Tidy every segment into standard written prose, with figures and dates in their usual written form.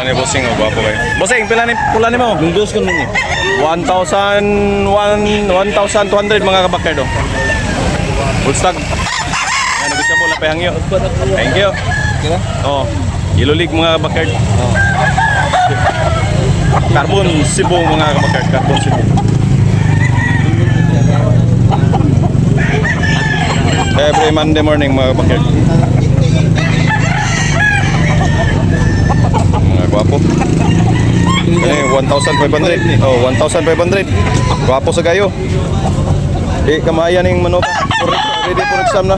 ni Bossing, oh, gwapo kayo. Bossing, pila ni mo? Dos ko nun eh. 1,200 mga kabakard, oh. Full stock. Yan, negosyable na pahangyo. Thank you. Oh, Yellow League mga kabakard. Carbon Cebu mga kabakard, Carbon Cebu. Every Monday morning mga kabakard. Mga gwapo. Kani 1,500. Oh, 1,500. Gwapo sa kayo. Kamayan ng manok. Ready for exam na.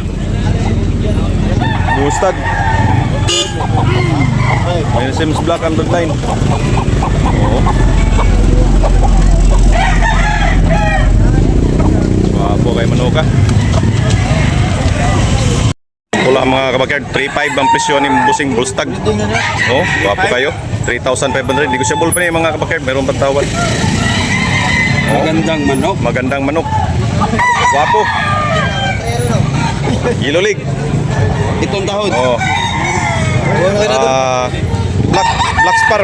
Bustag. May Sims Black and Bloodline. Oo. Gwapo kay Manoka. Pula mga kabakard, 3,500 ang presyo ni Bossing Bulstag. Oh, gwapo kayo. 3,500. Negotiable pa niya mga kabakard, mayroon pang tawad. Oh, Magandang manok. magandang manok. Gwapo. Yellow League. Itong tahod. Oh.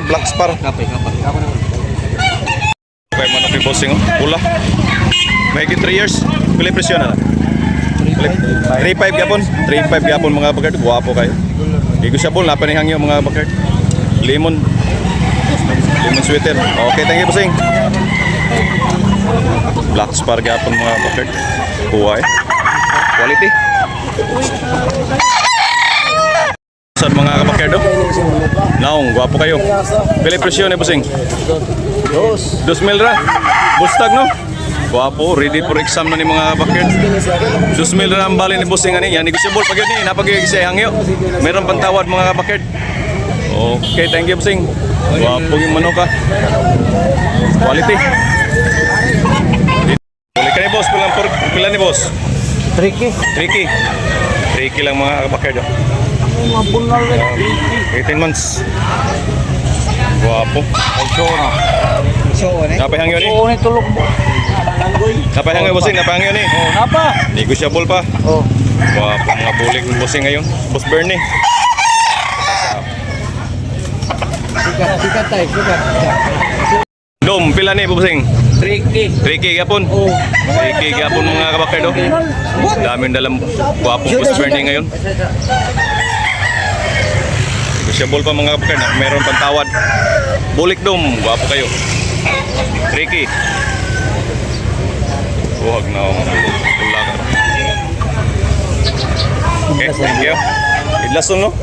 Black Spar. Kapay. Okay, manok ni Bossing, oh. Pula. May 3 years. Pili presyo na. 3,500 yapon. 3,500 yapon mga kabakard. Gwapo kayo. Negotiable na panihangyo mga kabakard. Lemon sweater. Okay, thank you Bossing. Black Spar yapon mga kabakard. Kuha eh. Quality. Saan mga kabakard, oh? Naong, gwapo kayo. Pili presyo ni Bossing. 2,000 ra. Bustag no? Gwapo, ready for exam na ni mga kabakard. 2,000 ra ang bali ni Bossing ani. Yan negotiable pag yun eh. Napag-iisay hangyo. Meron pang tawad mga kabakard. Okay, thank you Bossing. Gwapo yung manok ka. Quality. Buli ka ni boss. Pila ni boss? Tricky. 3K lang mga kabakard. Oh. 18 months. Gwapo. Napay hangyo ni? Oo, tulog mo. Napay hangyo Bossing, napay hangyo ni? Oh, napa? Negotiable pa. Oh. Gwapo mga bulik ng Bossing ngayon. Boss Bernie. Sikat tayo. Dom, pila ni Bossing? Tricky. 3K gapon. Oh. 3K gapon mga kabakard. Oh. Daming dalam gwapo Boss Bernie ngayon. Negotiable pa mga kabakard. Meron pang tawad. Bulik Dom, gwapo kayo. 3K. Huwag na ako tulak. Okay, thank you. Idlason no?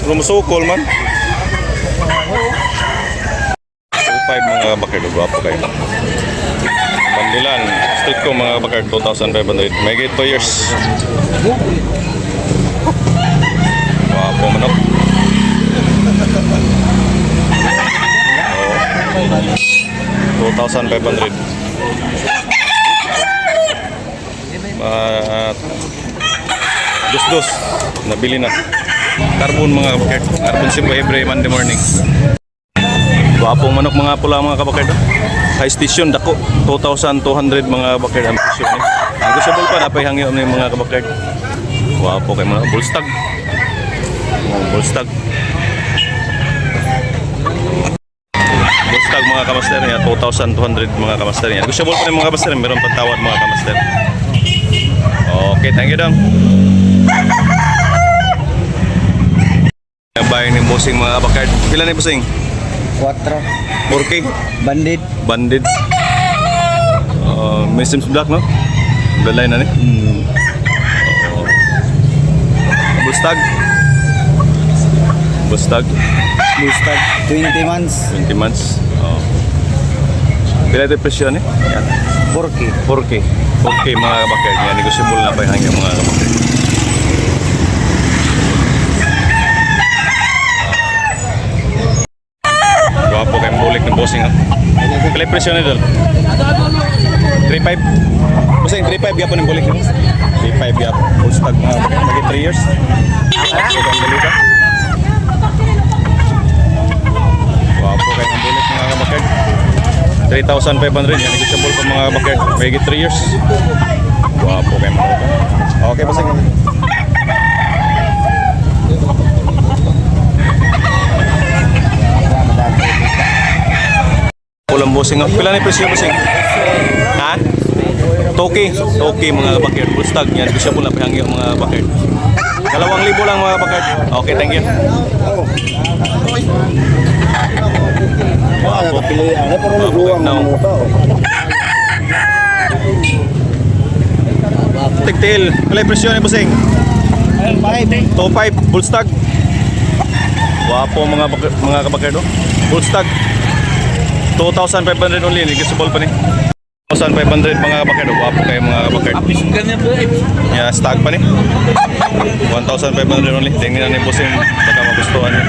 Rumusukol man. 2,500 mga kabakard. Gwapo kayo. Bandilan. Street ko mga kabakard. 2,500. May gate 2 years. Gwapo manok. 2,500. Dos nabili na. Carbon mga kabakard. Carbon Cebu every Monday morning. Gwapong manok mga pula mga kabakard. High station dako 2,200 mga kabakard ang presyo ni. Ang gusto pa napay hangyo ni mga kabakard. Gwapo kay mga Bulstag. Bulstag mga kamaster niya, 2,200 mga kamaster niya. Gusto pa rin mga kamaster, meron pang tawad mga kamaster. Okay, thank you dong. Bayan ng Bossing mga kabakard. Pila na yung Bossing? 4. 4K. Bandit. May Sims Black no? Bloodline na ni. Bustag. 20 months. 20 months. Pila ito presyo ni? Yan. 4K mga kabakard. Yan, negotiable na pa yung hanggang mga kabakard. Gwapo kayong bulik ng Bossing ha. Pila yung presyo ni doon? 3,500. Bossing, 3,500 yapon yung bulik nyo. 3,500 yapon. Full stag mga kabakard. Magi 3 years. Gwapo kayong bulik ha. Gwapo kayong bulik mga kabakard. 3,500 yan, negotiable pa mga kabakard. May 3 years. Gwapo kayong mga kabakard. Okay, Bossing. lang bossing. Oh. Pila ni presyo bossing? Ha? Toki mga kabakerd. Bustag yan. Gusto po na pahangyo mga kabakerd. 2,000 lang mga kabakerd. Okay, thank you. Tigtil. Pila yung presyo ni bossing? 2.5 Bullstag. Wapo mga kabakerd. Bullstag. 2,500 only. Negotiable pa ni. 1,500 mga kabakerd. Wapo kayo mga kabakerd. Yeah, stag pa ni. 1,500 only. Tingnan na ni bossing. Baka magustuhan niya.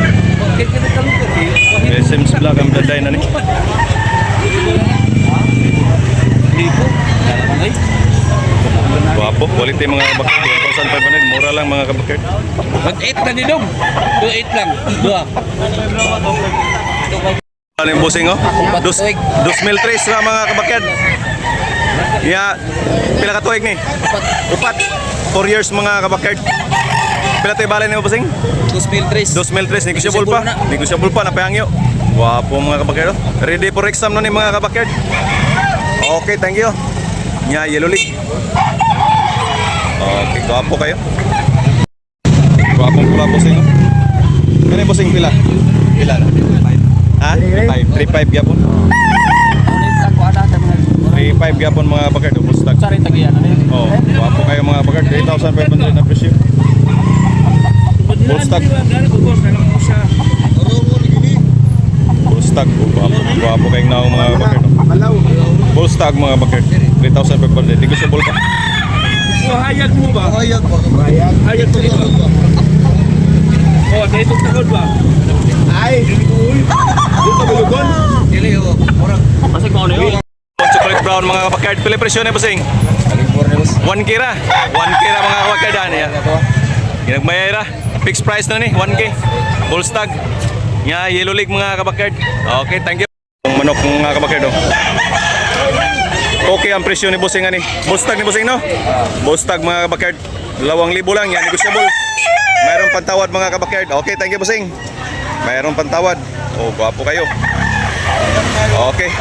Sims Black ang daday na ni. Wapo. Quality mga kabakerd. 1,500. Mura lang mga kabakerd. 8 na nilong. 8 lang. 2. Ano yung bossing oh? 2,003 lang mga kabakerd. Yeah, pila ka tuig ni? Upat. 4 years mga kabakerd. Pila tayo balay niyo bossing? 2,003. 2,003. Negotiable pa. Negotiable pa. Napayangyo. Wapo mga kabakerd. Ready for exam na ni mga kabakerd. Okay, thank you. Yeah, yellow league. Okay, wapo kayo. Wapong pula bossing oh. Kaya bossing pila? Pila na? Ha? 3.5 gyapon. 3.5 gyapon mga kabakerd. Bustag. Sorry, tagiyan na yun. Oh, wapo kayo mga kabakerd. 3,500 na presyo. Bustag. Bustag. Wapo kayong naong mga kabakerd. Bustag mga kabakerd. 3,500. Negotiable pa. Hayag mo ba? Hayag mo ba? Oh, dito takod ba? Ay, dito bulugon. Dili oh. Masig mo niyo. Chocolate brown mga kabakerd. Pila presyo na bossing? 1K ra. 1K ra mga kabakerd. Ginagmayay ra. Fixed price na ni. 1K. Bullstag. Nga yellow league mga kabakerd. Okay, thank you. Manok mga kabakerd. Okay ang presyo ni bossing ani. Bullstag ni bossing no? Bullstag mga kabakerd. 2,000 lang yan. Negotiable. Mayroon pantawad mga kabakerd. Okay, thank you bossing. Mayroon pantawad. Oh, guwapo kayo. Okay.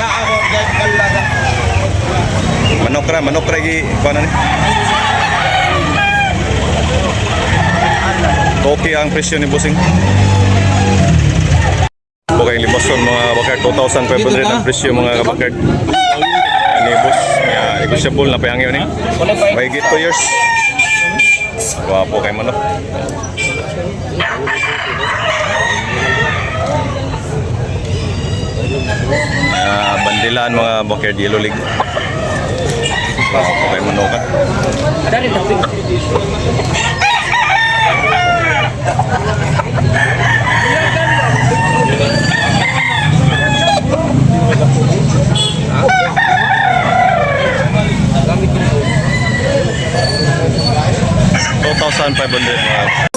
Manok ra gi kuno ni. Okay ang presyo ni bossing. Okay, libason mga kabakerd. 2,500 ang presyo mga kabakerd. Ani boss, negotiable na payangyo ni. Mahigit 2 years. Guwapo kay manok. Bandilan mga bakerd yellow league. Guwapo kay manok. Ada rin topping. $2,500.